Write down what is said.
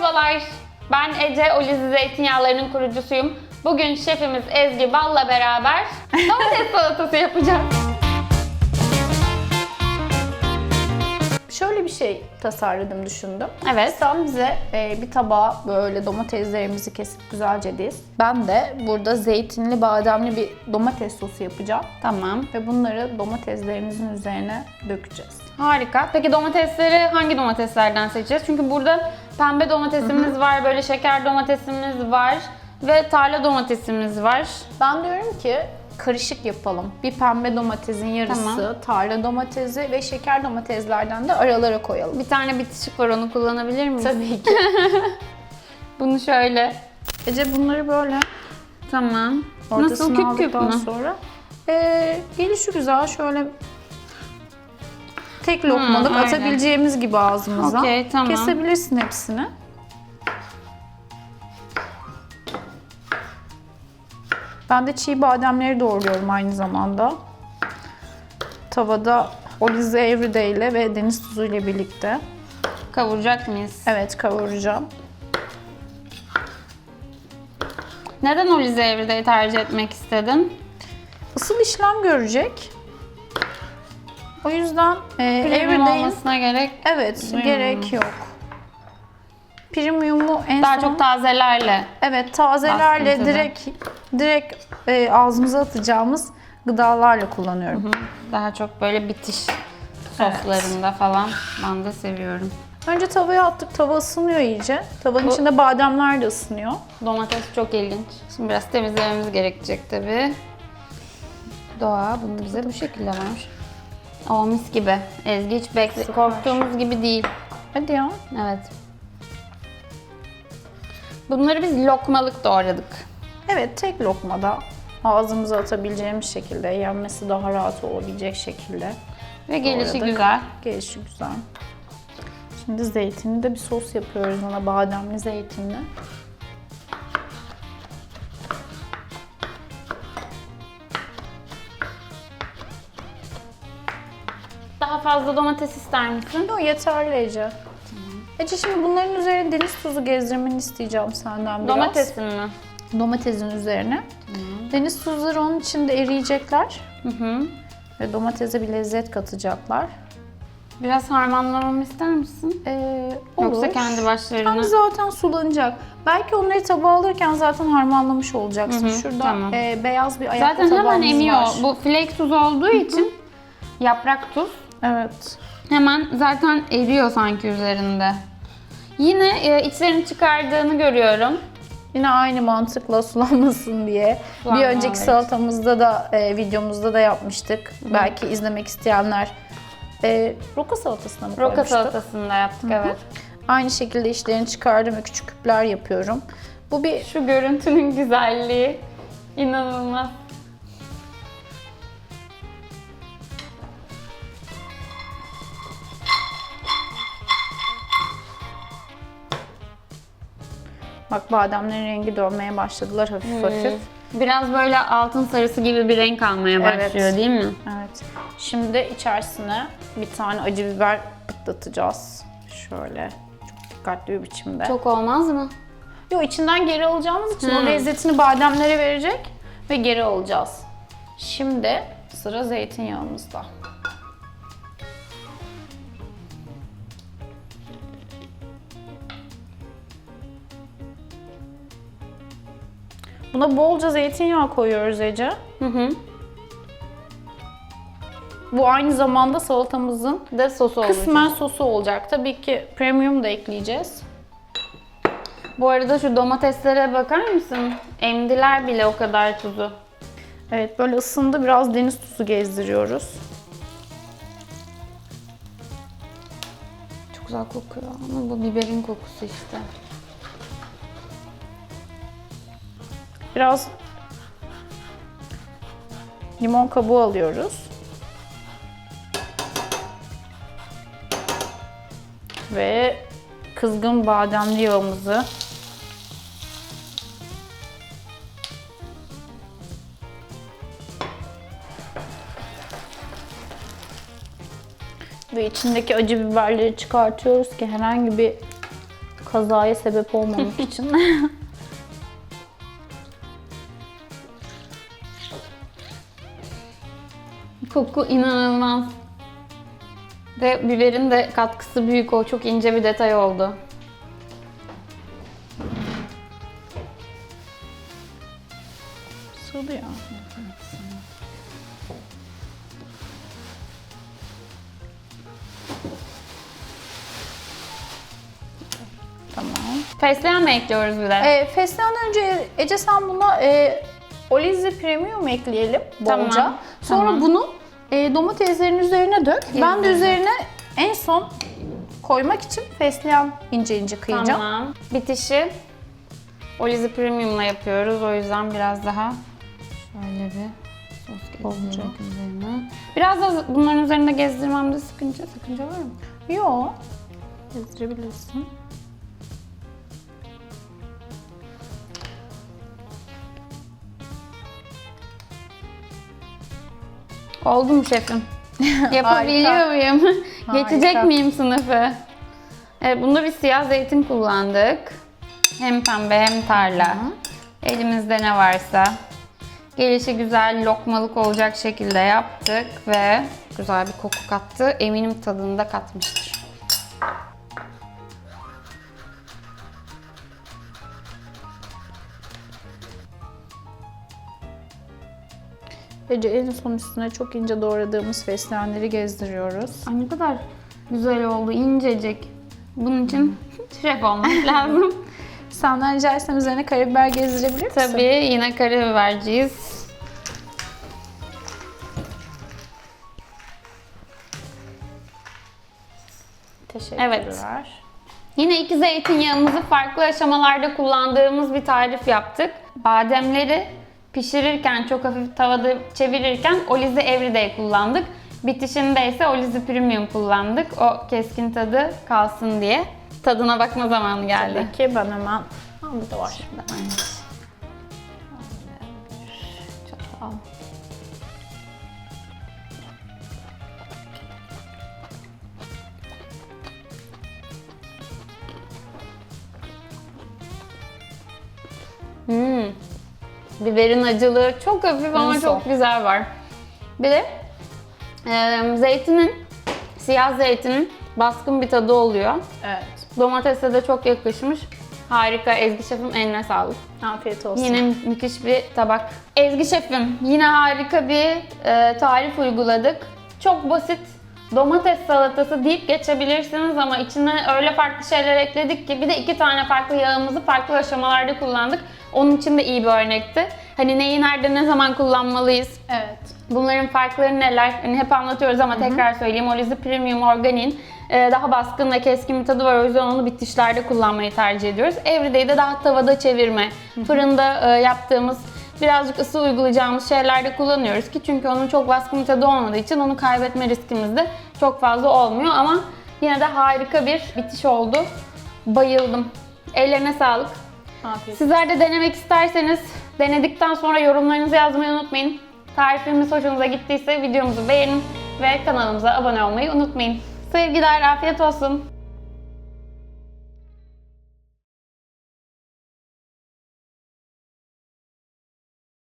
Merhabalar, ben Ece, Olizi Zeytinyağları'nın kurucusuyum. Bugün şefimiz Ezgi Bal'la beraber domates salatası yapacağız. Şöyle bir şey tasarladım, düşündüm. Evet. Sen bize bir tabağa böyle domateslerimizi kesip güzelce diz. Ben de burada zeytinli, bademli bir domates sosu yapacağım. Tamam. Ve bunları domateslerimizin üzerine dökeceğiz. Harika. Peki domatesleri hangi domateslerden seçeceğiz? Çünkü burada pembe domatesimiz var, böyle şeker domatesimiz var ve tarla domatesimiz var. Ben diyorum ki karışık yapalım. Bir pembe domatesin yarısı, Tamam. tarla domatesi ve şeker domateslerden de aralara koyalım. Bir tane bitişik var, onu kullanabilir miyiz? Tabii ki. Bunu şöyle. Ece bunları böyle Tamam. Nasıl, ortasını küp küp aldıktan mü? sonra gelişigüzel şöyle tek lokmalık aynen. atabileceğimiz gibi ağzımıza. Okey, tamam. Kesebilirsin hepsini. Ben de çiğ bademleri doğruyorum aynı zamanda. Tavada Olize Everyday ile ve deniz tuzu ile birlikte. Kavuracak mıyız? Evet, kavuracağım. Neden Olize Everyday'i tercih etmek istedin? Isıl işlem görecek. O yüzden Premium Everyday'in olmasına gerek gerek yok. Premium'u en daha son çok tazelerle. evet tazelerle Baskın direkt ağzımıza atacağımız gıdalarla kullanıyorum. Daha çok böyle bitiş soslarında falan ben de seviyorum. Önce tavaya attık. Tava ısınıyor iyice. Tavanın içinde bademler de ısınıyor. Domates çok ilginç. Şimdi biraz temizlememiz gerekecek tabii. Doğa bunu bize bu şekilde vermiş. O mis gibi. Ezgi hiç korktuğumuz gibi değil. Hadi ya. Evet. Bunları biz lokmalık doğradık. Evet, tek lokmada ağzımıza atabileceğimiz şekilde, yenmesi daha rahat olabilecek şekilde. Ve gelişi doğradık. güzel. Gelişi güzel. Şimdi zeytinli de bir sos yapıyoruz ona, bademli zeytinli. Daha fazla domates ister misin? O yeterli Ece. Ece, şimdi bunların üzerine deniz tuzu gezdirmeni isteyeceğim senden biraz. Domatesin mi? Domatesin üzerine. Deniz tuzları onun içinde eriyecekler. Hı. Ve domatese bir lezzet katacaklar. Biraz harmanlamamı ister misin? Olur. Yoksa kendi başlarına? Kendi zaten sulanacak. Belki onları tabağa alırken zaten harmanlamış olacaksın. Şurada tamam. Beyaz bir ayaklı Zaten tabağımız hemen emiyor. var. Bu flake tuz olduğu için yaprak tuz. Evet. Hemen zaten eriyor sanki üzerinde. Yine içlerini çıkardığını görüyorum. Yine aynı mantıkla sulanmasın diye. Sulanma, Bir önceki evet. salatamızda da videomuzda da yapmıştık. Belki izlemek isteyenler roka salatasına mı Roka koymuştuk? salatasını da yaptık, evet. Aynı şekilde içlerini çıkardım ve küçük küpler yapıyorum. Bu bir Şu görüntünün güzelliği inanılmaz. bak, bademlerin rengi dönmeye başladılar hafif hafif. Biraz böyle altın sarısı gibi bir renk almaya başlıyor, Evet. değil mi? Evet. Şimdi içerisine bir tane acı biber pıtlatacağız. Şöyle çok dikkatli bir biçimde. Çok olmaz mı? Yok, içinden geri alacağımız için o lezzetini bademlere verecek ve geri alacağız. Şimdi sıra zeytinyağımızda. Buna bolca zeytinyağı koyuyoruz Ece. Hı. Bu aynı zamanda salatamızın De sosu olacak. kısmen sosu olacak. Tabii ki premium da ekleyeceğiz. Bu arada şu domateslere bakar mısın? Emdiler bile o kadar tuzu. Evet, böyle ısındı. Biraz deniz tuzu gezdiriyoruz. Çok güzel kokuyor ama bu biberin kokusu işte. Biraz limon kabuğu alıyoruz. Ve kızgın bademli yağımızı ve içindeki acı biberleri çıkartıyoruz ki herhangi bir Kazaya sebep olmamak için. Koku inanılmaz. Ve biberin de katkısı büyük, o çok ince bir detay oldu. Sığdı ya. Tamam. Fesleğen mi ekliyoruz bir de? Fesleğenden önce Ece sen buna Olize Premium ekleyelim bolca. Tamam, Sonra tamam. bunu domateslerin üzerine dök. Ben de Ezdim. üzerine en son koymak için fesleğen ince ince kıyacağım. Tamam. Bitişi Olize Premium'la yapıyoruz. O yüzden biraz daha şöyle bir sos gezdirmek üzerine. Biraz da bunların üzerinde gezdirmemde sakınca var mı? Yo. Gezdirebilirsin. Oldu mu şefim? Yapabiliyor Harika. muyum? Geçecek Harika. miyim sınıfı? Evet, bunda bir siyah zeytin kullandık. Hem pembe hem tarla. Elimizde ne varsa. Gelişi güzel lokmalık olacak şekilde yaptık ve güzel bir koku kattı. Eminim tadını da katmıştır. Ece en son üstüne çok ince doğradığımız fesleğenleri gezdiriyoruz. Ay ne kadar güzel oldu, incecik. Bunun için şef olmak lazım. Senden rica etsem üzerine karabiber gezdirebilir misin? Tabii yine karabiberciyiz. Teşekkürler. Evet. Yine iki zeytinyağımızı farklı aşamalarda kullandığımız bir tarif yaptık. Bademleri pişirirken, çok hafif tavada çevirirken Olize Everyday kullandık. Bitişinde ise Olize Premium kullandık. O keskin tadı kalsın diye. Tadına bakma zamanı geldi. Tabii ki ben hemen... Burada var. Çatal. Biberin acılığı çok hafif ama Nasıl? çok güzel var. Bir de siyah zeytinin baskın bir tadı oluyor. Evet. Domatese de çok yakışmış. Harika. Ezgi şefim, eline sağlık. Afiyet olsun. Yine müthiş bir tabak. Ezgi şefim, yine harika bir tarif uyguladık. Çok basit domates salatası deyip geçebilirsiniz ama içine öyle farklı şeyler ekledik ki bir de 2 tane farklı yağımızı farklı aşamalarda kullandık. Onun için de iyi bir örnekti. Hani neyi nerede ne zaman kullanmalıyız? Evet. Bunların farkları neler? Hani hep anlatıyoruz ama tekrar söyleyeyim. Olize Premium Organik'in daha baskın ve keskin bir tadı var. O yüzden onu bitişlerde kullanmayı tercih ediyoruz. Everyday'de daha tavada çevirme, fırında yaptığımız, birazcık ısı uygulayacağımız şeylerde kullanıyoruz ki çünkü onun çok baskın bir tadı olmadığı için onu kaybetme riskimiz de çok fazla olmuyor ama yine de harika bir bitiş oldu. Bayıldım. Ellerine sağlık. Afiyet. Sizler de denemek isterseniz denedikten sonra yorumlarınızı yazmayı unutmayın. Tarifimiz hoşunuza gittiyse videomuzu beğenin ve kanalımıza abone olmayı unutmayın. Sevgiler, afiyet olsun.